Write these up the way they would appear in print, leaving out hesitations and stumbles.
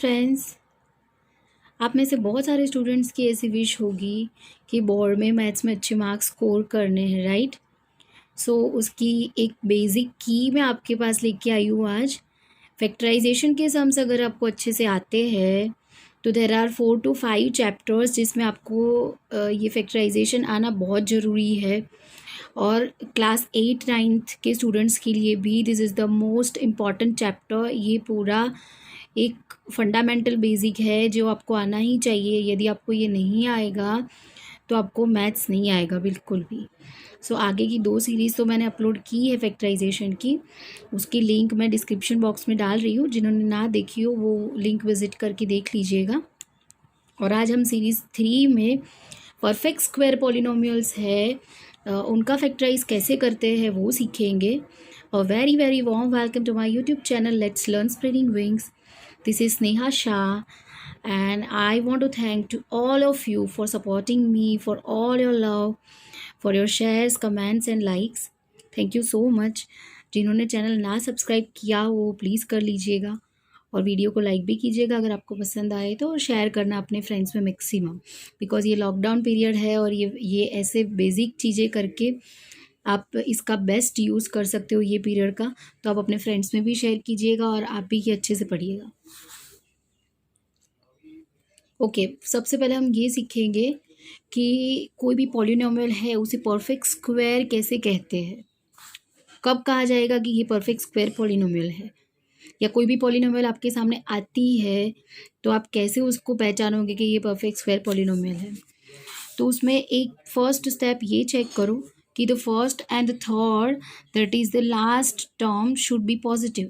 Friends, आप में से बहुत सारे स्टूडेंट्स की ऐसी विश होगी कि बोर्ड में मैथ्स में अच्छे मार्क्स स्कोर करने हैं, राइट। सो उसकी एक बेसिक की मैं आपके पास लेके आई हूँ आज। फैक्टराइजेशन के सम्स अगर आपको अच्छे से आते हैं तो देर आर 4 to 5 चैप्टर्स जिसमें आपको ये फैक्टराइजेशन आना बहुत ज़रूरी है। और क्लास 8-9 के स्टूडेंट्स के लिए भी this is the most important chapter. ये पूरा एक फंडामेंटल बेसिक है जो आपको आना ही चाहिए। यदि आपको ये नहीं आएगा तो आपको मैथ्स नहीं आएगा बिल्कुल भी। सो आगे की 2 सीरीज़ तो मैंने अपलोड की है फैक्टराइजेशन की, उसकी लिंक मैं डिस्क्रिप्शन बॉक्स में डाल रही हूँ। जिन्होंने ना देखी हो वो लिंक विज़िट करके देख लीजिएगा। और आज हम सीरीज़ 3 में परफेक्ट स्क्वायर पॉलिनोमियल्स है, उनका फैक्टराइज कैसे करते हैं वो सीखेंगे। और very very warm welcome to my YouTube channel let's learn spreading wings. This is Sneha Shah and I want to thank to all of you for supporting me, for all your love, for your shares, comments and likes. Thank you so much. जिन्होंने channel ना subscribe किया हो please कर लीजिएगा और video को like भी कीजिएगा अगर आपको पसंद आए तो, और शेयर करना अपने फ्रेंड्स में मैक्सिमम, बिकॉज़ ये लॉकडाउन पीरियड है और ये ऐसे बेसिक चीज़ें करके आप इसका बेस्ट यूज़ कर सकते हो ये पीरियड का। तो आप अपने फ्रेंड्स में भी शेयर कीजिएगा और आप भी ये अच्छे से पढ़िएगा। ओके, सबसे पहले हम ये सीखेंगे कि कोई भी पॉलिनोमियल है उसे परफेक्ट स्क्वायर कैसे कहते हैं। कब कहा जाएगा कि ये परफेक्ट स्क्वायर पॉलिनोमियल है, या कोई भी पॉलिनोमियल आपके सामने आती है तो आप कैसे उसको पहचानोगे कि ये परफेक्ट स्क्वायर पॉलिनोमियल है। तो उसमें एक फर्स्ट स्टेप ये चेक करो कि the first and the third that is the last term should be positive.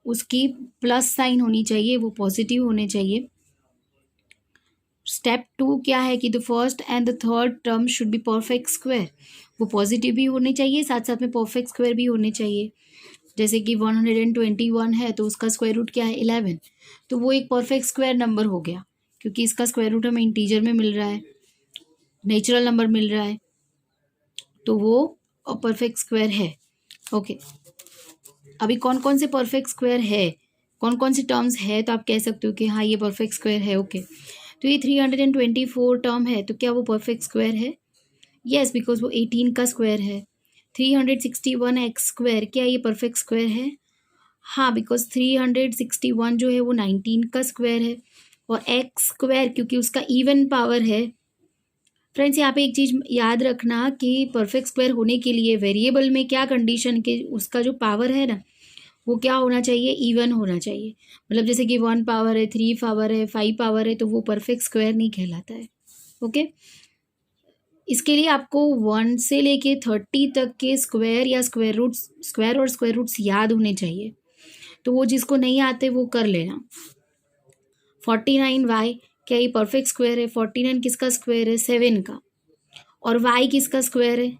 उसकी प्लस साइन होनी चाहिए, वो पॉजिटिव होने चाहिए। स्टेप 2 क्या है कि the first and the third term should be perfect square. वो पॉजिटिव भी होने चाहिए, साथ साथ में परफेक्ट स्क्वायर भी होने चाहिए। जैसे कि 121 है तो उसका स्क्वायर रूट क्या है 11, तो वो एक परफेक्ट स्क्वायर नंबर हो गया क्योंकि इसका स्क्वायर रूट हमें इंटीजर में मिल रहा है, नेचुरल नंबर मिल रहा है, तो वो परफेक्ट स्क्वायर है। ओके, अभी कौन कौन से परफेक्ट स्क्वायर है, कौन कौन सी टर्म्स है तो आप कह सकते हो कि हाँ ये परफेक्ट स्क्वायर है। ओके, तो ये 324 टर्म है तो क्या वो परफेक्ट स्क्वायर है? यस, बिकॉज वो 18 का स्क्वायर है। 361 एक्स स्क्वायर, क्या ये परफेक्ट स्क्वायर है? हाँ, बिकॉज 361 जो है वो 19 का स्क्वायर है। और एक्स स्क्वायर क्योंकि उसका इवन पावर है। फ्रेंड्स, यहाँ पे एक चीज़ याद रखना कि परफेक्ट स्क्वायर होने के लिए वेरिएबल में क्या कंडीशन के उसका जो पावर है ना वो क्या होना चाहिए, इवन होना चाहिए। मतलब जैसे कि 1 पावर है, 3 पावर है, 5 पावर है, तो वो परफेक्ट स्क्वायर नहीं कहलाता है। ओके, इसके लिए आपको 1 से लेके 30 तक के स्क्वायर या स्क्वायर और स्क्वायर रूट्स याद होने चाहिए। तो वो जिसको नहीं आते वो कर लेना। 49y, क्या ये परफेक्ट स्क्वायर है? 49 किसका स्क्वायर है? 7 का। और y किसका स्क्वायर है?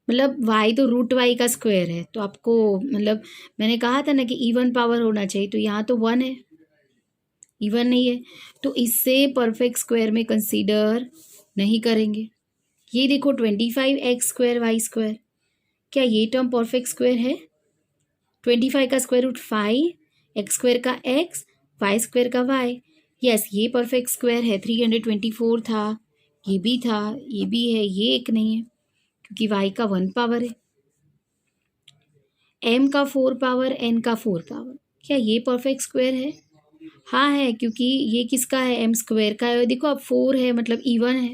मतलब y तो रूट y का स्क्वायर है, तो आपको मतलब मैंने कहा था ना कि इवन पावर होना चाहिए, तो यहाँ तो 1 है, इवन नहीं है, तो इससे परफेक्ट स्क्वायर में कंसीडर नहीं करेंगे। ये देखो 25x स्क्वायर वाई स्क्वायर, क्या ये टर्म परफेक्ट स्क्वायर है? 25 का स्क्वायर रूट 5, एक्स स्क्वायर का x, वाई स्क्वायर का y। यस, ये परफेक्ट स्क्वायर है। 324 था, ये भी था, ये भी है, ये एक नहीं है क्योंकि y का 1 पावर है। m का 4 पावर, n का 4 पावर, क्या ये परफेक्ट स्क्वायर है? हाँ है, क्योंकि ये किसका है? m स्क्वायर का है। देखो अब 4 है मतलब इवन है,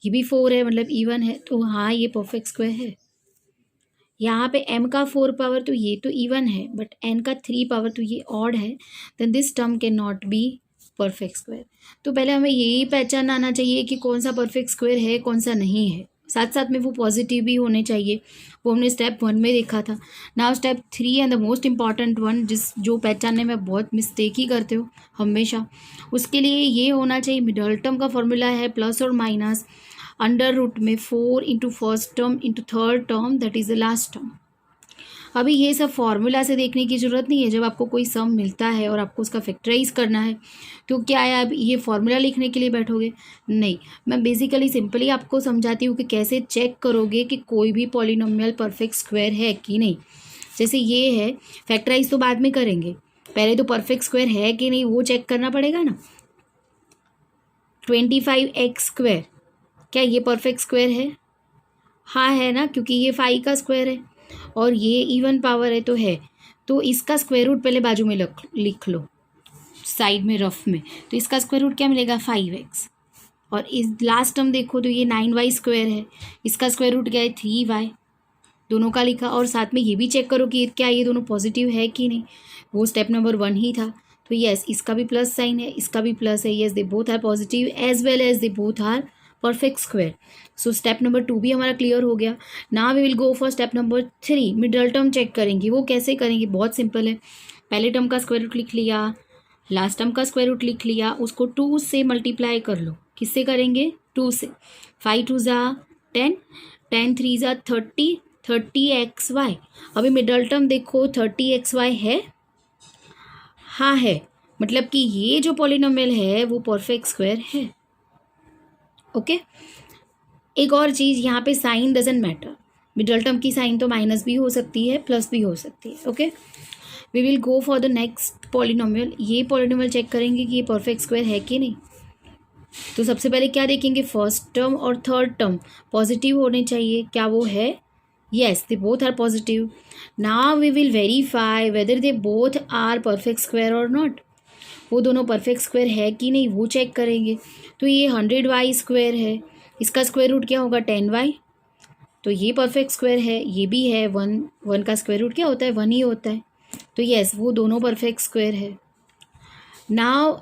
ये भी 4 है मतलब इवन है, तो हाँ ये परफेक्ट स्क्वायर है। यहाँ पे m का 4 पावर तो ये तो इवन है, बट n का 3 पावर तो ये ऑड है, then this term can not be perfect square. तो पहले हमें यही पहचान आना चाहिए कि कौन सा परफेक्ट स्क्वायर है, कौन सा नहीं है। साथ साथ में वो पॉजिटिव भी होने चाहिए, वो हमने स्टेप 1 में देखा था। Now step 3 and the most important one, जो पहचानने में बहुत मिस्टेक ही करते हो हमेशा, उसके लिए ये होना चाहिए। मिडल टर्म का फॉर्मूला है प्लस और माइनस अंडर रूट में 4 into first term into third term that is the last term. अभी ये सब फॉर्मूला से देखने की ज़रूरत नहीं है। जब आपको कोई सम मिलता है और आपको उसका फैक्टराइज करना है तो क्या है, आप ये फॉर्मूला लिखने के लिए बैठोगे? नहीं, मैं बेसिकली सिंपली आपको समझाती हूँ कि कैसे चेक करोगे कि कोई भी पॉलिनोमियल परफेक्ट स्क्वायर है कि नहीं। जैसे ये है, फैक्टराइज तो बाद में करेंगे, पहले तो परफेक्ट स्क्वायर है कि नहीं वो चेक करना पड़ेगा ना। 25x², क्या ये परफेक्ट स्क्वायर है? हाँ है ना, क्योंकि ये 5 का स्क्वायर है और ये इवन पावर है तो है। तो इसका स्क्वायर रूट पहले बाजू में लिख लो, साइड में रफ में। तो इसका स्क्वायर रूट क्या मिलेगा? 5x। और इस लास्ट टर्म देखो तो ये 9y² है, इसका स्क्वायर रूट क्या है? 3y। दोनों का लिखा, और साथ में ये भी चेक करो कि क्या ये दोनों पॉजिटिव है कि नहीं। वो स्टेप नंबर 1 ही था। तो यस, इसका भी प्लस साइन है, इसका भी प्लस है। Yes, they both are positive as well as they both are perfect square. So step number 2 भी हमारा क्लियर हो गया। Now we will go for step number 3, middle term check करेंगे। वो कैसे करेंगे? बहुत सिंपल है। पहले टर्म का स्क्वायर रूट लिख लिया, लास्ट टर्म का स्क्वायर रूट लिख लिया, उसको 2 से मल्टीप्लाई कर लो। किससे करेंगे? 2 से। 5 2 ज़ा 10, 10 3 ज़ा 30, 30xy। अभी मिडल टर्म देखो, 30xy है। हाँ है, मतलब कि ये जो पॉलिनोमियल है वो परफेक्ट स्क्वायर है। ओके, एक और चीज़ यहाँ पे sign doesn't matter. Middle term की साइन तो माइनस भी हो सकती है, प्लस भी हो सकती है। Okay, we will go for the next polynomial. ये पॉलिनोमियल चेक करेंगे कि ये परफेक्ट स्क्वायर है कि नहीं। तो सबसे पहले क्या देखेंगे? फर्स्ट टर्म और थर्ड टर्म पॉजिटिव होने चाहिए। क्या वो है? Yes, they both are positive. Now we will verify whether they both are perfect square और नॉट। वो दोनों परफेक्ट स्क्वायर है कि नहीं वो चेक करेंगे। तो ये 100y² है, इसका स्क्वायर रूट क्या होगा? 10y। तो ये परफेक्ट स्क्वायर है, ये भी है। 1 का स्क्वायर रूट क्या होता है? 1 ही होता है। तो यस, वो दोनों परफेक्ट स्क्वायर है। Now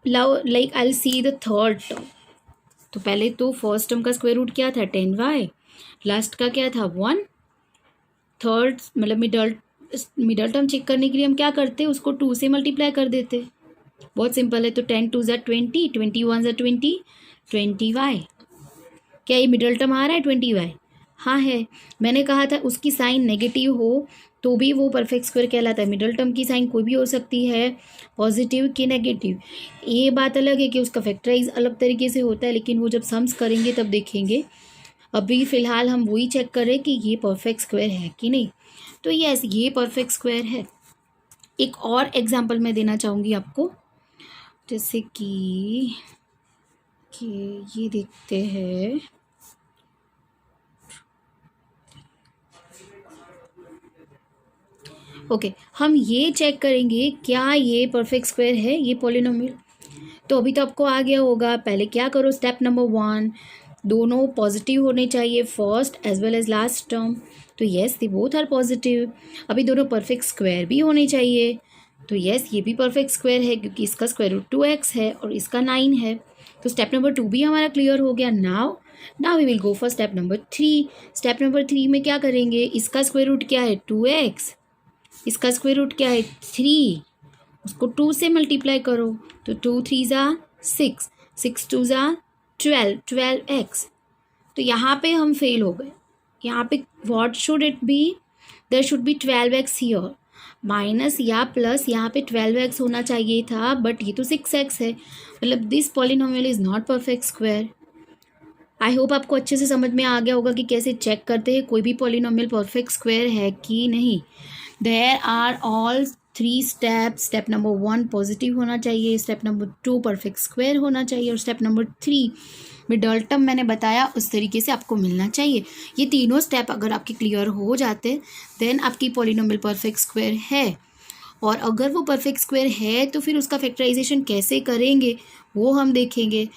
like I will see the third term. तो पहले तो फर्स्ट टर्म का स्क्वायर रूट क्या था? 10y। लास्ट का क्या था? 1। थर्ड मतलब मिडल टर्म चेक करने के लिए हम क्या करते? उसको 2 से मल्टीप्लाई कर देते। बहुत सिंपल है। तो 10 2 ज़ा 20, 21 ज़ा 20, 20y। क्या ये मिडल टर्म आ रहा है 20y? हाँ है। मैंने कहा था उसकी साइन नेगेटिव हो तो भी वो परफेक्ट स्क्वायर कहलाता है। मिडल टर्म की साइन कोई भी हो सकती है, पॉजिटिव कि नेगेटिव। ये बात अलग है कि उसका फैक्टराइज अलग तरीके से होता है, लेकिन वो जब सम्स करेंगे तब देखेंगे। अभी फ़िलहाल हम वही चेक करें कि ये परफेक्ट स्क्वायर है कि नहीं। तो यस, ये परफेक्ट स्क्वायर है। एक और एग्जाम्पल मैं देना चाहूँगी आपको, जैसे कि ये देखते हैं। ओके, हम ये चेक करेंगे क्या ये परफेक्ट स्क्वायर है, ये पॉलिनोमियल। तो अभी तो आपको आ गया होगा। पहले क्या करो? स्टेप नंबर 1, दोनों पॉजिटिव होने चाहिए, first as well as last term. तो yes, they both are positive. अभी दोनों परफेक्ट स्क्वायर भी होने चाहिए। तो येस, ये भी परफेक्ट स्क्वायर है क्योंकि इसका स्क्वायर रूट 2x है और इसका 9 है। तो स्टेप नंबर 2 भी हमारा क्लियर हो गया। Now we will go for step number 3। Step number 3 में क्या करेंगे? इसका स्क्वायर रूट क्या है? 2x। इसका स्क्वायर रूट क्या है? 3। उसको 2 से मल्टीप्लाई करो। तो 2 3 ज़ा 6, 6 2 ज़ा 12, 12x। तो यहाँ पे हम फेल हो गए। यहाँ पे what should it be? There should be 12x here. Minus या प्लस यहाँ पे 12x होना चाहिए था, बट ये तो 6x है। मतलब this polynomial is not perfect square. I hope आपको अच्छे से समझ में आ गया होगा कि कैसे चेक करते हैं कोई भी पॉलिनोमियल परफेक्ट स्क्वायर है कि नहीं। There are all 3 steps. Step number 1 positive होना चाहिए, स्टेप नंबर 2 परफेक्ट स्क्वायर होना चाहिए, और स्टेप नंबर 3 मिडल टर्म मैंने बताया उस तरीके से आपको मिलना चाहिए। ये तीनों स्टेप अगर आपके क्लियर हो जाते देन आपकी पॉलिनोमियल परफेक्ट स्क्वायर है। और अगर वो परफेक्ट स्क्वायर है तो फिर उसका फैक्टराइजेशन कैसे करेंगे वो हम देखेंगे।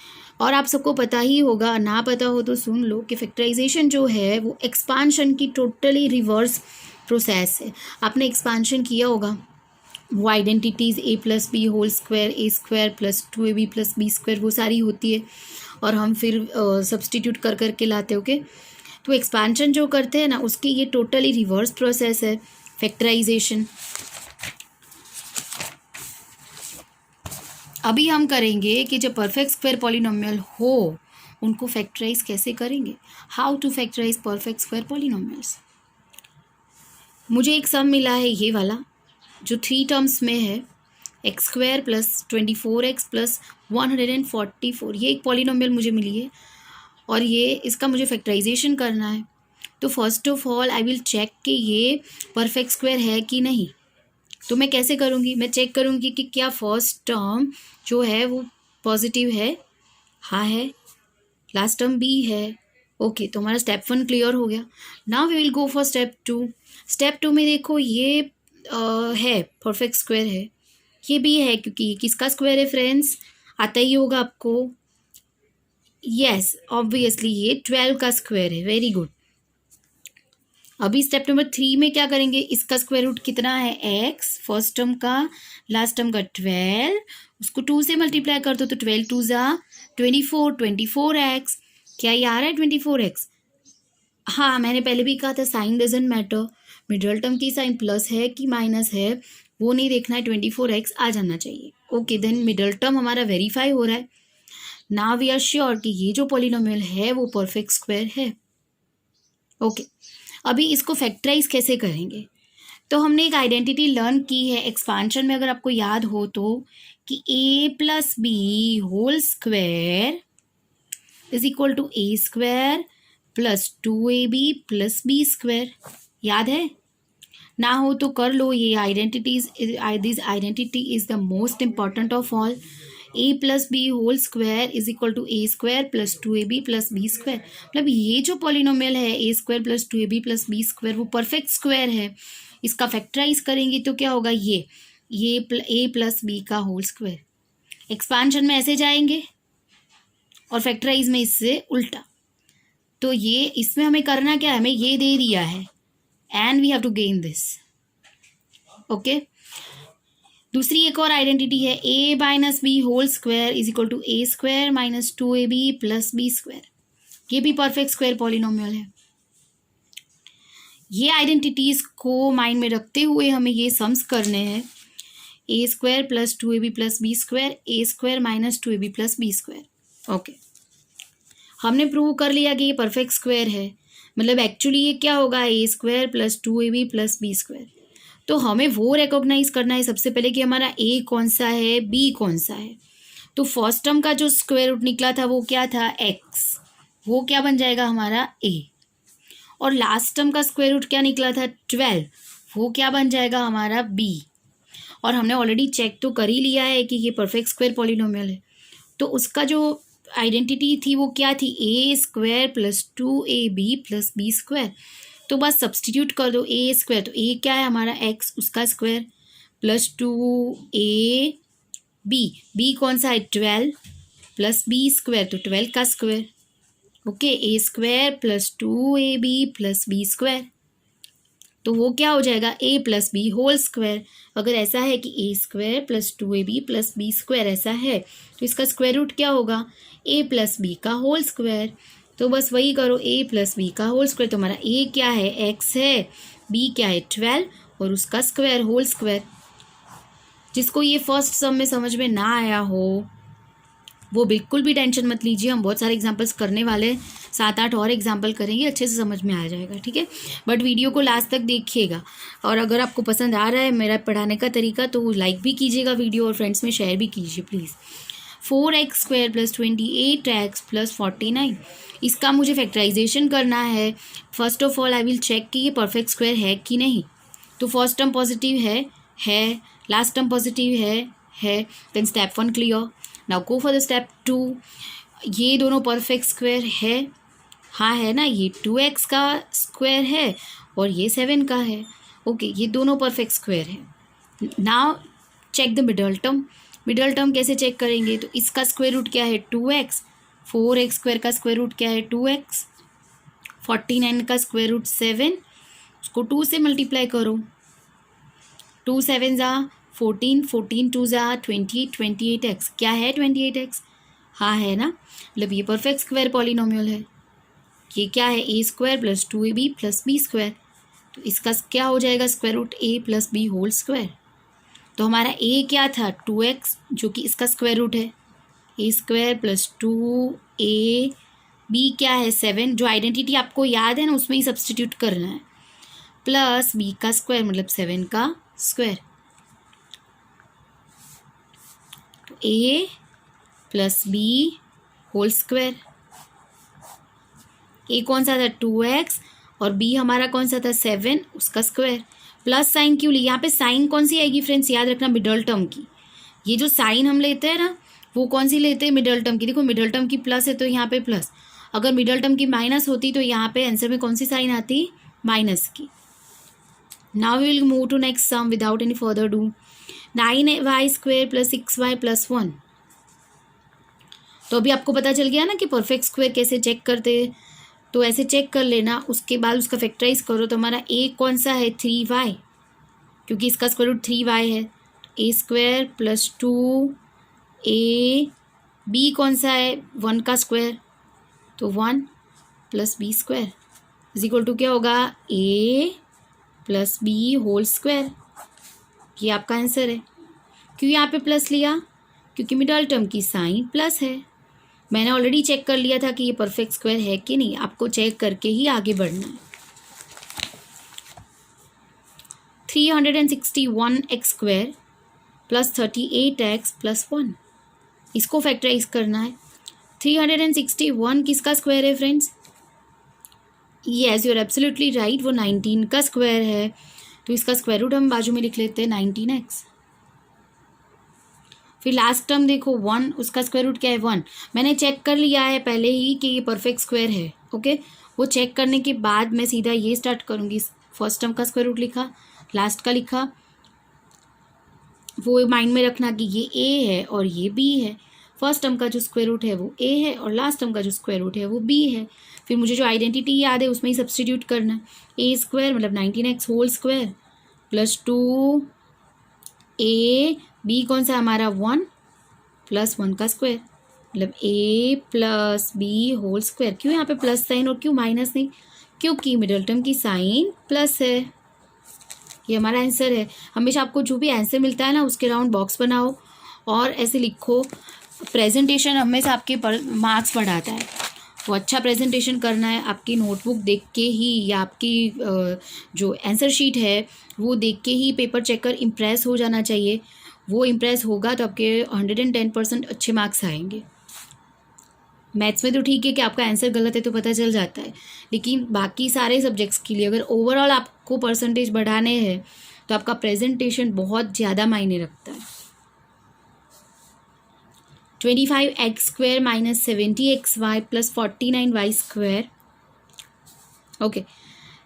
और आप सबको पता ही होगा, ना पता हो तो सुन लो, कि फैक्टराइजेशन जो है वो एक्सपांशन की टोटली रिवर्स प्रोसेस है। आपने एक्सपांशन किया होगा, वो identities a plus B whole square, a square plus 2ab plus B square, वो सारी होती है और हम फिर सब्सटीट्यूट कर करके लाते। ओके, तो एक्सपांशन जो करते हैं ना उसकी ये टोटली रिवर्स प्रोसेस है फैक्टराइजेशन। अभी हम करेंगे कि जब परफेक्ट स्क्वायर पॉलिनोमियल हो उनको फैक्टराइज कैसे करेंगे, how to factorise perfect square polynomials. मुझे एक सम मिला है ये वाला जो 3 टर्म्स में है, x² प्लस 24x प्लस 144। ये एक पॉलिनोमियल मुझे मिली है और ये इसका मुझे फैक्टराइजेशन करना है। तो first of all I will check कि ये परफेक्ट स्क्वायर है कि नहीं। तो मैं कैसे करूँगी, मैं चेक करूँगी कि क्या फर्स्ट टर्म जो है वो पॉजिटिव है, हाँ है, लास्ट टर्म बी है। ओके, तो हमारा स्टेप 1 क्लियर हो गया। Now we will go for step 2। Step 2 में देखो ये है परफेक्ट स्क्वायर है, ये भी है क्योंकि ये किसका स्क्वायर है फ्रेंड्स, आता ही होगा आपको। यस ऑब्वियसली ये 12 का स्क्वायर है, वेरी गुड। अभी स्टेप नंबर 3 में क्या करेंगे, इसका स्क्वायर रूट कितना है x, फर्स्ट टर्म का, लास्ट टर्म का 12, उसको 2 से मल्टीप्लाई कर दो तो 12 2 ज़ा 24, 24x। क्या ये आ रहा है 24x? हाँ, मैंने पहले भी कहा था sign doesn't matter, middle term की साइन प्लस है कि माइनस है वो नहीं देखना है, 24x आ जाना चाहिए। ओके, देन मिडल टर्म हमारा वेरीफाई हो रहा है। नाउ वी आर श्योर कि ये जो पॉलिनोमियल है वो परफेक्ट स्क्वायर है। ओके, अभी इसको फैक्टराइज कैसे करेंगे, तो हमने एक आइडेंटिटी लर्न की है एक्सपांशन में, अगर आपको याद हो तो, कि a plus B whole square is equal to A square plus 2ab plus B square. याद है? ना हो तो कर लो, ये identities, this identity is the most important of all. A plus B whole square is equal to A square plus 2ab plus B square. मतलब ये जो पॉलिनोमियल है A square plus 2ab plus B square वो perfect square है। इसका factorise करेंगे तो क्या होगा, ये ए प्लस बी का होल स्क्वायर। एक्सपांशन में ऐसे जाएंगे और फैक्टराइज में इससे उल्टा। तो ये इसमें हमें करना क्या है, हमें ये दे दिया है and we have to gain this. Okay, दूसरी एक और आइडेंटिटी है a minus b whole square is equal to A square minus 2ab plus B square. ये भी परफेक्ट स्क्वायर पॉलिनोमियल है। ये आइडेंटिटीज को माइंड में रखते हुए हमें ये सम्स करने हैं, A square plus 2ab plus B square, A square minus 2ab plus B square. Okay, हमने प्रूव कर लिया कि ये परफेक्ट स्क्वायर है, मतलब एक्चुअली ये क्या होगा, A square plus 2ab plus B square. तो हमें वो रिकॉग्नाइज करना है सबसे पहले कि हमारा ए कौन सा है, बी कौन सा है। तो फर्स्ट टर्म का जो स्क्वायर रूट निकला था वो क्या था, x, वो क्या बन जाएगा हमारा a। और लास्ट टर्म का स्क्वायर रूट क्या निकला था 12, वो क्या बन जाएगा हमारा b। और हमने ऑलरेडी चेक तो कर ही लिया है कि ये परफेक्ट स्क्वायर पॉलिनोमियल है। तो उसका जो आइडेंटिटी थी वो क्या थी, A square plus 2ab plus B square. तो बस सब्सटीट्यूट कर दो, ए स्क्वायर तो ए क्या है हमारा x, उसका स्क्वायर, प्लस 2ab, बी कौन सा है 12, प्लस बी स्क्वायर तो 12 का square. Okay, A square plus 2ab plus B square, तो वो क्या हो जाएगा a plus B whole square. अगर ऐसा है कि a square plus 2ab plus B square ऐसा है तो इसका स्क्वायर रूट क्या होगा, a प्लस बी का होल स्क्वायर। तो बस वही करो, a प्लस बी का होल स्क्वायर। तो हमारा a क्या है, x है, b क्या है 12 और उसका स्क्वायर होल स्क्वायर। जिसको ये फर्स्ट सम में समझ में ना आया हो वो बिल्कुल भी टेंशन मत लीजिए, हम बहुत सारे एग्जांपल्स करने वाले, 7-8 और एग्जांपल करेंगे, अच्छे से समझ में आ जाएगा, ठीक है। बट वीडियो को लास्ट तक देखिएगा, और अगर आपको पसंद आ रहा है मेरा पढ़ाने का तरीका तो लाइक भी कीजिएगा वीडियो और फ्रेंड्स में शेयर भी कीजिए please. 4x square plus 28x plus 49, इसका मुझे फैक्टराइजेशन करना है। First of all I will check कि ये परफेक्ट स्क्वायर है कि नहीं। तो फर्स्ट टर्म पॉजिटिव है, लास्ट टर्म पॉजिटिव है, then step 1 clear. Now go for the step 2। ये दोनों परफेक्ट स्क्वायर है, हाँ है ना, ये 2x का स्क्वायर है और ये 7 का है। ओके, ये दोनों परफेक्ट स्क्वायर है। Now check the middle term. Middle term कैसे चेक करेंगे, तो इसका स्क्वायर रूट क्या है 2x, 4x स्क्वायर का स्क्वायर रूट क्या है 2x, 49 का स्क्वायर रूट 7, उसको 2 से मल्टीप्लाई करो, 2 7 ज़ा 14, 14 2 ज़ा 28, 28x क्या है 28x, हाँ है ना, मतलब ये परफेक्ट स्क्वायर पॉलिनोमियल है। ये क्या है, A square plus 2ab plus B square, तो इसका क्या हो जाएगा square root a plus B whole square. तो हमारा a क्या था 2x जो कि इसका स्क्वायर रूट है, A square plus 2a, b क्या है 7, जो आइडेंटिटी आपको याद है ना उसमें ही सब्सटीट्यूट करना है, प्लस b का स्क्वायर मतलब 7 का स्क्वायर। तो a plus b whole square, a कौन सा था 2x और b हमारा कौन सा था 7, उसका स्क्वायर, प्लस साइन क्यों ली, यहाँ पे साइन कौन सी आएगी फ्रेंड्स, याद रखना मिडल टर्म की। ये जो साइन हम लेते हैं ना वो कौन सी लेते हैं, मिडल टर्म की। देखो मिडल टर्म की प्लस है तो यहाँ पे प्लस, अगर मिडल टर्म की माइनस होती तो यहाँ पे आंसर में कौन सी साइन आती, माइनस की। Now we will move to next sum without any further ado. 9y² + 6y + 1। तो अभी आपको पता चल गया ना कि परफेक्ट स्क्वायर कैसे चेक करते हैं, तो ऐसे चेक कर लेना। उसके बाद उसका फैक्टराइज करो तो हमारा a कौन सा है, 3y, क्योंकि इसका स्क्वायर रूट 3y है। a² + 2a, b कौन सा है, 1 का स्क्वायर, तो 1 + b² = क्या होगा, a + b² ये आपका आंसर है। क्यों यहाँ पे प्लस लिया, क्योंकि मिडल टर्म की साइन प्लस है। मैंने ऑलरेडी चेक कर लिया था कि ये परफेक्ट स्क्वायर है कि नहीं, आपको चेक करके ही आगे बढ़ना है। 361x² + 38x + 1, इसको फैक्टराइज करना है। 361 किसका स्क्वायर है friends, yes you are absolutely right, वो 19 का स्क्वायर है। तो इसका स्क्वायर रूट हम बाजू में लिख लेते हैं 19x। फिर लास्ट टर्म देखो 1, उसका स्क्वायर रूट क्या है, 1। मैंने चेक कर लिया है पहले ही कि ये परफेक्ट स्क्वायर है, ओके। वो चेक करने के बाद मैं सीधा ये स्टार्ट करूँगी, फर्स्ट टर्म का स्क्वायर रूट लिखा, लास्ट का लिखा। वो माइंड में रखना कि ये a है और ये b है। फर्स्ट टर्म का जो स्क्वायर रूट है वो a है और लास्ट टर्म का जो स्क्वायर रूट है वो b है। फिर मुझे जो आइडेंटिटी याद है उसमें ही सब्सटीट्यूट करना है। a² मतलब 19x² + 2a, b कौन सा हमारा 1 + 1 का स्क्वायर, मतलब a + b²। क्यों यहाँ पे प्लस साइन और क्यों माइनस नहीं, क्योंकि मिडल टर्म की साइन प्लस है। ये हमारा आंसर है। हमेशा आपको जो भी आंसर मिलता है ना उसके राउंड बॉक्स बनाओ और ऐसे लिखो। प्रेजेंटेशन हमेशा आपके मार्क्स बढ़ाता है, तो अच्छा प्रेजेंटेशन करना है। आपकी नोटबुक देख के ही या आपकी जो आंसर शीट है वो देख के ही पेपर चेकर इम्प्रेस हो जाना चाहिए। वो इम्प्रेस होगा तो आपके 110% अच्छे मार्क्स आएंगे। मैथ्स में तो ठीक है कि आपका आंसर गलत है तो पता चल जाता है, लेकिन बाकी सारे सब्जेक्ट्स के लिए अगर ओवरऑल आपको परसेंटेज बढ़ाने हैं तो आपका प्रेजेंटेशन बहुत ज़्यादा मायने रखता है। 25x² - 70xy + 49y²। ओके,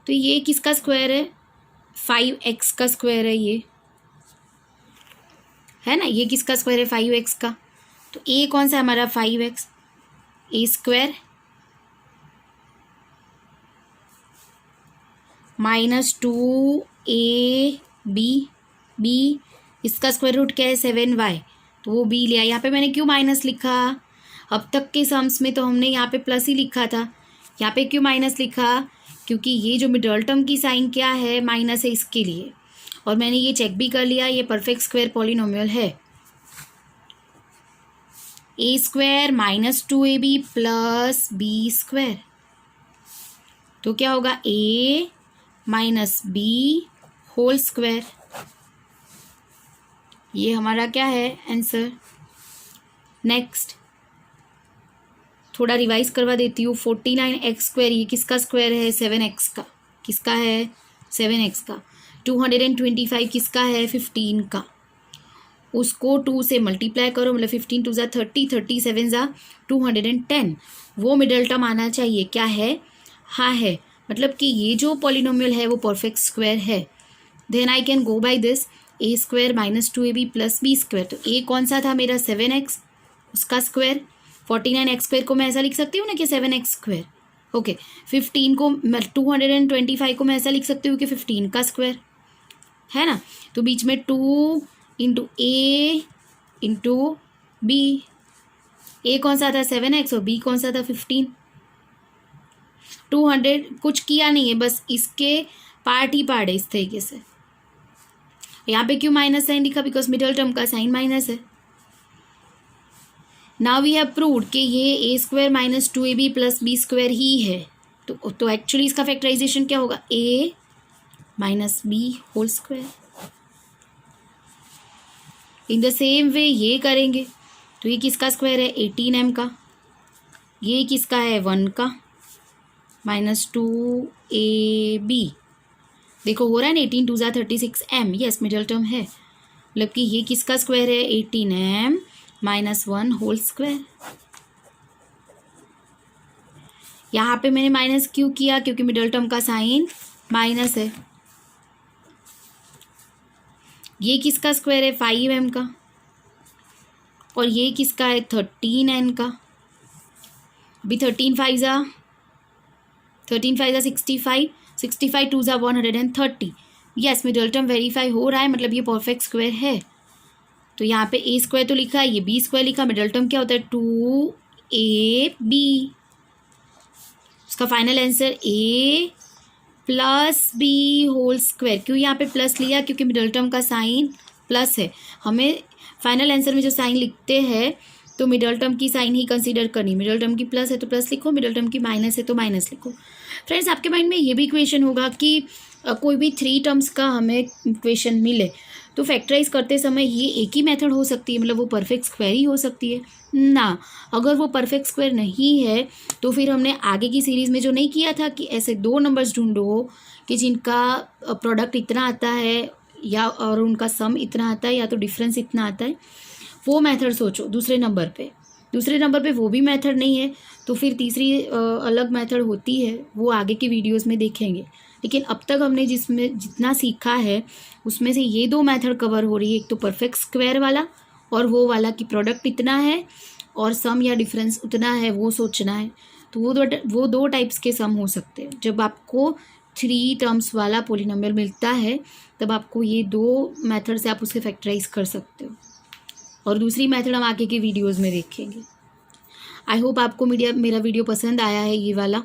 तो ये किसका स्क्वायर है, 5x का स्क्वायर है, ये है ना। ये किसका स्क्वायर है, 5x का। तो a कौन सा है हमारा, 5x, a² - 2ab, b इसका स्क्वायर रूट क्या है, 7y, तो वो b लिया। यहाँ पे मैंने क्यों माइनस लिखा, अब तक के सम्स में तो हमने यहाँ पे प्लस ही लिखा था, यहाँ पे क्यों माइनस लिखा, क्योंकि ये जो मिडल टर्म की साइन क्या है, माइनस है, इसके लिए। और मैंने ये चेक भी कर लिया, ये परफेक्ट स्क्वायर पॉलिनोमियल है। a² - 2ab + b², तो क्या होगा, a - b²। ये हमारा क्या है, आंसर। नेक्स्ट थोड़ा रिवाइज करवा देती हूँ। 49x², ये किसका स्क्वायर है, 7x का। किसका है, 7x का। 225 किसका है, 15 का। उसको 2 से मल्टीप्लाई करो, मतलब 15 2 × 30, 37 × 210। वो मिडल टर्म आना चाहिए, क्या है, हाँ है, मतलब कि ये जो पॉलिनोमियल है वो परफेक्ट स्क्वायर है। Then I can go by this, a² - 2ab + b²। तो a कौन सा था मेरा, 7x, उसका स्क्वायर। 49x² को मैं ऐसा लिख सकती हूँ ना कि 7x²। ओके, 15 को 225 को मैं ऐसा लिख सकती हूँ कि 15 का स्क्वायर, है ना। तो बीच में 2 × a × b, a कौन सा था, 7x, और b कौन सा था, 15। 200 कुछ किया नहीं है, बस इसके पार्ट ही पार्ट है इस तरीके से। यहाँ पे क्यों माइनस साइन लिखा, बिकॉज मिडल टर्म का साइन माइनस है। नाउ वी हैव प्रूव्ड कि ये a² - 2ab + b² ही है। तो एक्चुअली इसका फैक्टराइजेशन क्या होगा, a - b²। In the same way ये करेंगे, तो ये किसका स्क्वायर है, 18m का। ये किसका है, 1 का, -2ab देखो हो रहा है ना, 18 2 36m, यस मिडल टर्म है, मतलब कि ये किसका स्क्वायर है, 18m माइनस 1 होल स्क्वायर। यहाँ पे मैंने माइनस क्यों किया, क्योंकि मिडल टर्म का साइन माइनस है। ये किसका स्क्वायर है, 5m का, और ये किसका है, 13n का। अभी 13 5 जा 65, 65 2 जा 130। यस मिडल टर्म वेरीफाई हो रहा है, मतलब ये परफेक्ट स्क्वायर है। तो यहाँ पे ए स्क्वायर तो लिखा है, ये बी स्क्वायर लिखा, मिडल टर्म क्या होता है, 2ab। उसका final answer a plus B whole square. क्यों यहाँ पे प्लस लिया, क्योंकि मिडल टर्म का साइन प्लस है। हमें फाइनल आंसर में जो साइन लिखते हैं तो मिडल टर्म की साइन ही कंसीडर करनी। मिडल टर्म की प्लस है तो प्लस लिखो, मिडल टर्म की माइनस है तो माइनस लिखो। फ्रेंड्स आपके माइंड में ये भी इक्वेशन होगा कि कोई भी 3 टर्म्स का हमें इक्वेशन मिले तो फैक्टराइज करते समय ये एक ही मेथड हो सकती है, मतलब वो परफेक्ट स्क्वायर ही हो सकती है ना। अगर वो परफेक्ट स्क्वायर नहीं है तो फिर हमने आगे की सीरीज़ में जो नहीं किया था कि ऐसे 2 नंबर्स ढूंढो कि जिनका प्रोडक्ट इतना आता है या और उनका सम इतना आता है या तो डिफरेंस इतना आता है, वो मेथड सोचो दूसरे नंबर पे वो भी मेथड नहीं है तो फिर तीसरी अलग मेथड होती है, वो आगे की वीडियोस में देखेंगे। लेकिन अब तक हमने जिसमें जितना सीखा है उसमें से ये 2 मेथड कवर हो रही है, एक तो परफेक्ट स्क्वायर वाला और वो वाला कि प्रोडक्ट इतना है और सम या डिफरेंस उतना है, वो सोचना है। तो वो दो टाइप्स के सम हो सकते हैं। जब आपको 3 टर्म्स वाला पॉलिनोमियल मिलता है तब आपको ये 2 मेथड से आप उसके फैक्टराइज कर सकते हो, और दूसरी मेथड हम आगे के वीडियोज़ में देखेंगे। आई होप आपको मेरा वीडियो पसंद आया है ये वाला।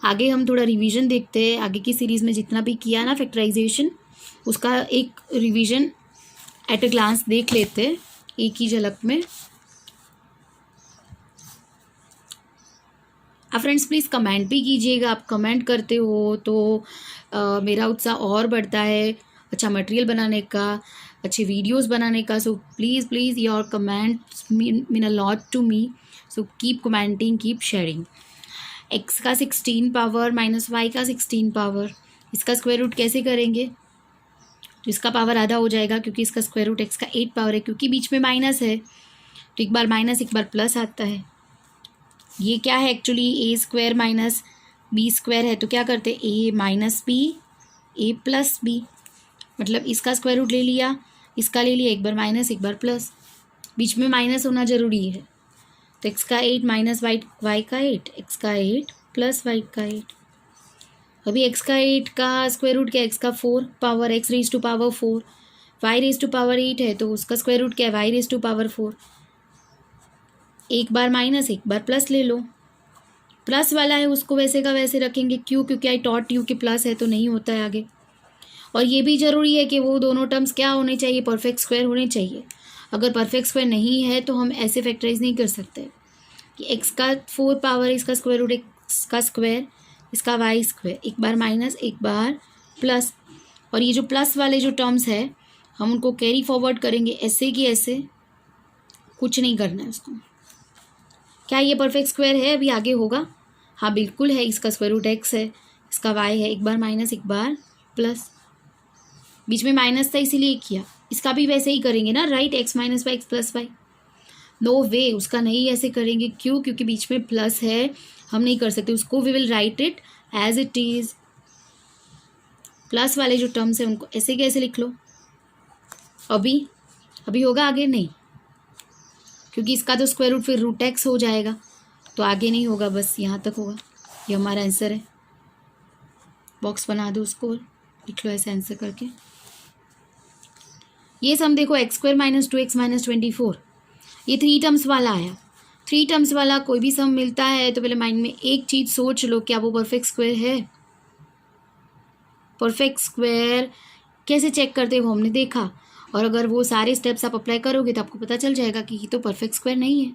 आगे हम थोड़ा रिवीजन देखते हैं, आगे की सीरीज़ में जितना भी किया ना फैक्टराइजेशन उसका एक रिवीजन एट अ ग्लांस देख लेते हैं एक ही झलक में। आप फ्रेंड्स प्लीज़ कमेंट भी कीजिएगा, आप कमेंट करते हो तो मेरा उत्साह और बढ़ता है अच्छा मटेरियल बनाने का, अच्छे वीडियोस बनाने का। So please your comments mean a lot to me, so keep commenting, keep sharing. x का 16 पावर माइनस y का 16 पावर, इसका स्क्वायर रूट कैसे करेंगे, तो इसका पावर आधा हो जाएगा क्योंकि इसका स्क्वायर रूट x का 8 पावर है, क्योंकि बीच में माइनस है तो एक बार माइनस एक बार प्लस आता है। ये क्या है एक्चुअली, ए स्क्वायर माइनस बी स्क्वायर है, तो क्या करते हैं ए माइनस बी ए प्लस बी, मतलब इसका स्क्वायर रूट ले लिया, इसका ले लिया, एक बार माइनस एक बार प्लस, बीच में माइनस होना ज़रूरी है। तो x का 8 माइनस y का 8, x का 8 प्लस y का 8। अभी x का 8 का स्क्वायर रूट क्या है, x का 4 power x raise to power 4, y raise to power 8 है तो उसका स्क्वायर रूट क्या है, y रेज टू पावर 4। एक बार माइनस एक बार प्लस ले लो, प्लस वाला है उसको वैसे का वैसे रखेंगे, क्यों, क्योंकि आई टॉट यू कि प्लस है तो नहीं होता है आगे। और ये भी ज़रूरी है कि वो दोनों टर्म्स क्या होने चाहिए, परफेक्ट स्क्वायर होने चाहिए। अगर परफेक्ट स्क्वायर नहीं है तो हम ऐसे फैक्टराइज नहीं कर सकते कि x का 4 पावर इसका स्क्वायर रूट x का स्क्वायर इसका y स्क्वायर, एक बार माइनस एक बार प्लस। और ये जो प्लस वाले जो टर्म्स है हम उनको कैरी फॉरवर्ड करेंगे ऐसे कि ऐसे, कुछ नहीं करना है उसको। क्या ये परफेक्ट स्क्वायर है, अभी आगे होगा, हाँ बिल्कुल है। इसका स्क्वायर रूट x है, इसका y है, एक बार माइनस एक बार प्लस, बीच में माइनस था इसीलिए किया। इसका भी वैसे ही करेंगे ना, right, x minus y x plus y, no way उसका नहीं ऐसे करेंगे, क्यों, क्योंकि बीच में प्लस है, हम नहीं कर सकते उसको। We will write it as it is. Plus वाले जो टर्म्स हैं उनको ऐसे कैसे लिख लो, अभी होगा, आगे नहीं, क्योंकि इसका तो स्क्वायर रूट फिर रूट एक्स हो जाएगा तो आगे नहीं होगा, बस यहाँ तक होगा। ये हमारा आंसर है, बॉक्स बना दो उसको, लिख लो ऐसे आंसर करके। ये सम देखो x square minus 2x minus 24, ये 3 टर्म्स वाला आया। 3 टर्म्स वाला कोई भी सम मिलता है तो पहले माइंड में एक चीज़ सोच लो, क्या वो परफेक्ट स्क्वायर है। परफेक्ट स्क्वायर कैसे चेक करते हो हमने देखा, और अगर वो सारे स्टेप्स आप अप्लाई करोगे तो आपको पता चल जाएगा कि ये तो परफेक्ट स्क्वायर नहीं है।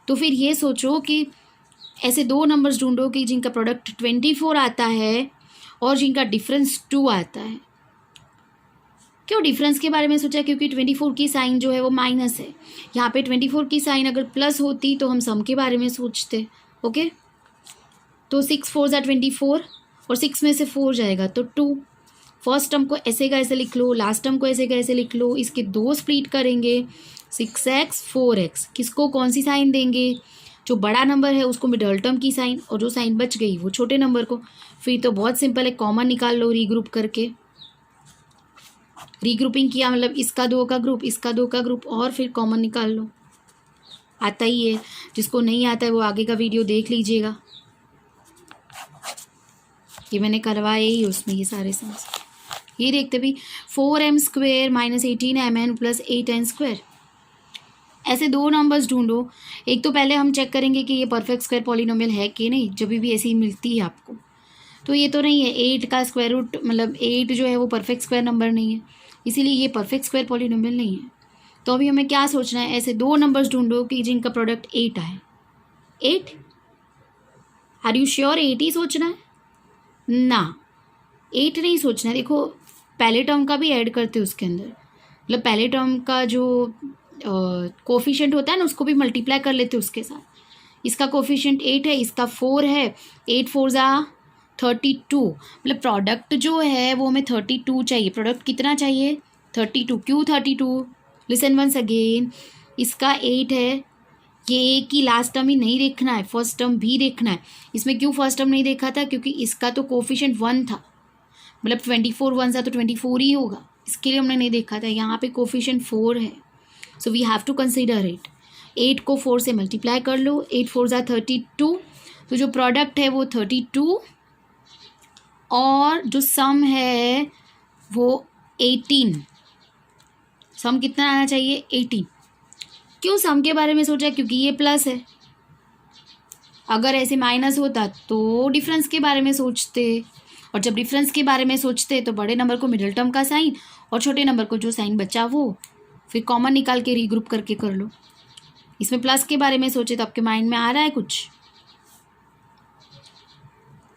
तो फिर ये सोचो कि ऐसे 2 नंबर्स ढूंढो कि जिनका प्रोडक्ट 24 आता है और जिनका डिफरेंस 2 आता है। क्यों डिफरेंस के बारे में सोचा, क्योंकि 24 की साइन जो है वो माइनस है, यहाँ पे 24 की साइन अगर प्लस होती तो हम सम के बारे में सोचते। ओके, तो 6 4 ज़ा 24 और 6 में से 4 जाएगा तो 2, फर्स्ट टर्म को ऐसे का ऐसे लिख लो, लास्ट टर्म को ऐसे का ऐसे लिख लो, इसके 2 स्प्लिट करेंगे 6x 4x, किसको कौन सी साइन देंगे, जो बड़ा नंबर है उसको मिडल टर्म की साइन, और जो साइन बच गई वो छोटे नंबर को। फिर तो बहुत सिंपल है, कॉमन निकाल लो रीग्रुप करके। रीग्रुपिंग किया मतलब इसका 2 का ग्रुप, इसका 2 का ग्रुप, और फिर कॉमन निकाल लो। आता ही है, जिसको नहीं आता है वो आगे का वीडियो देख लीजिएगा, ये मैंने करवाया ही उसमें ये सारे सम्स। ये देखते भी 4m² - 18mn + 8n स्क्वायर। ऐसे 2 नंबर्स ढूंढो। एक तो पहले हम चेक करेंगे कि ये परफेक्ट स्क्वायर पॉलिनोमियल है कि नहीं, जब भी ऐसी मिलती है आपको। तो ये तो नहीं है, 8 का स्क्वायर रूट मतलब 8 जो है वो परफेक्ट स्क्वायर नंबर नहीं है, इसीलिए ये परफेक्ट स्क्वायर पॉलिनोमियल नहीं है। तो अभी हमें क्या सोचना है, ऐसे 2 नंबर्स ढूंढो कि जिनका प्रोडक्ट 8 आए। 8, आर यू श्योर 8 ही सोचना है ना, 8 नहीं सोचना है। देखो पहले टर्म का भी ऐड करते हैं उसके अंदर, मतलब पहले टर्म का जो कोफिशिएंट होता है ना उसको भी मल्टीप्लाई कर लेते हैं उसके साथ। इसका कोफिशिएंट 8 है, इसका 4 है, 8 4 = 32, मतलब प्रोडक्ट जो है वो हमें 32 चाहिए। प्रोडक्ट कितना चाहिए, 32। क्यों 32, लिसन वंस अगेन, इसका 8 है, ये एक ही लास्ट टर्म ही नहीं देखना है, फर्स्ट टर्म भी देखना है। इसमें क्यों फर्स्ट टर्म नहीं देखा था, क्योंकि इसका तो कोफिशिएंट 1 था, मतलब 24 1 तो 24 ही होगा, इसके लिए हमने नहीं देखा था। यहाँ पे कोफिशिएंट 4 है, so we have to consider it. 8 को 4 से मल्टीप्लाई कर लो, 8 4 = 32, तो जो प्रोडक्ट है वो 32, और जो सम है वो 18। सम कितना आना चाहिए, 18। क्यों सम के बारे में सोचा, क्योंकि ये प्लस है। अगर ऐसे माइनस होता तो डिफरेंस के बारे में सोचते, और जब डिफरेंस के बारे में सोचते तो बड़े नंबर को मिडिल टर्म का साइन और छोटे नंबर को जो साइन बचा वो फिर कॉमन निकाल के रीग्रुप करके कर लो। इसमें प्लस के बारे में सोचे तो आपके माइंड में आ रहा है कुछ,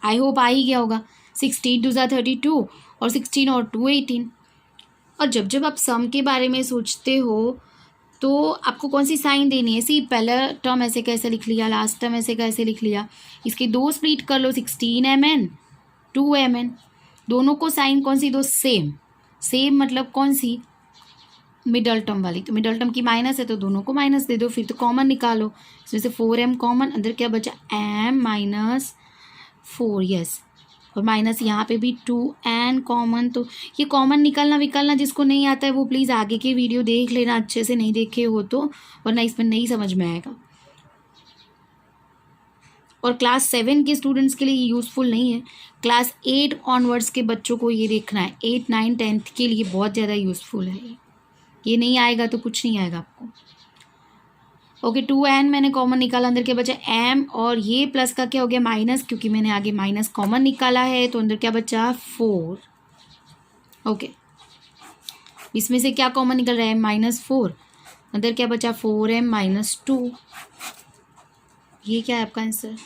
आई होप आ ही गया होगा। 16 2 = 32 और 16 और 2 18। और जब जब आप सम के बारे में सोचते हो तो आपको कौन सी साइन देनी है। सी पहला टर्म ऐसे कैसे लिख लिया, लास्ट टर्म ऐसे कैसे लिख लिया, इसके 2 स्प्लिट कर लो, 16mn 2mn, दोनों को साइन कौन सी दो, सेम। सेम मतलब कौन सी, मिडल टर्म वाली। तो मिडल टर्म की माइनस है तो दोनों को माइनस दे दो, फिर तो कॉमन निकालो। इसमें से 4m कॉमन, अंदर क्या बचा, m - 4, यस, और माइनस यहाँ पे भी 2n कॉमन। तो ये कॉमन निकालना विकलना जिसको नहीं आता है वो प्लीज़ आगे के वीडियो देख लेना, अच्छे से नहीं देखे हो तो, वरना इसमें नहीं समझ में आएगा। और क्लास 7 के स्टूडेंट्स के लिए ये यूज़फुल नहीं है, क्लास 8 ऑनवर्ड्स के बच्चों को ये देखना है। 8 9 10th के लिए बहुत ज़्यादा यूज़फुल है ये नहीं आएगा तो कुछ नहीं आएगा आपको। ओके 2n मैंने कॉमन निकाला, अंदर क्या बचा m, और ये प्लस का क्या हो गया माइनस, क्योंकि मैंने आगे माइनस कॉमन निकाला है तो अंदर क्या बचा 4। ओके इसमें से क्या कॉमन निकल रहा है, -4, अंदर क्या बचा 4m - 2। ये क्या है आपका answer.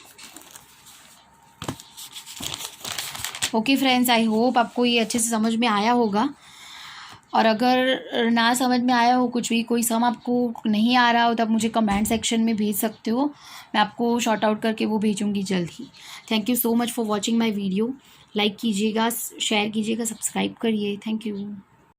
Okay friends, I hope आपको ये अच्छे से समझ में आया होगा, और अगर ना समझ में आया हो कुछ भी, कोई सम आपको नहीं आ रहा हो तो आप मुझे कमेंट सेक्शन में भेज सकते हो, मैं आपको शॉर्ट आउट करके वो भेजूँगी जल्द ही। Thank you so much for watching my video. Like कीजिएगा, शेयर कीजिएगा, सब्सक्राइब करिए। Thank you.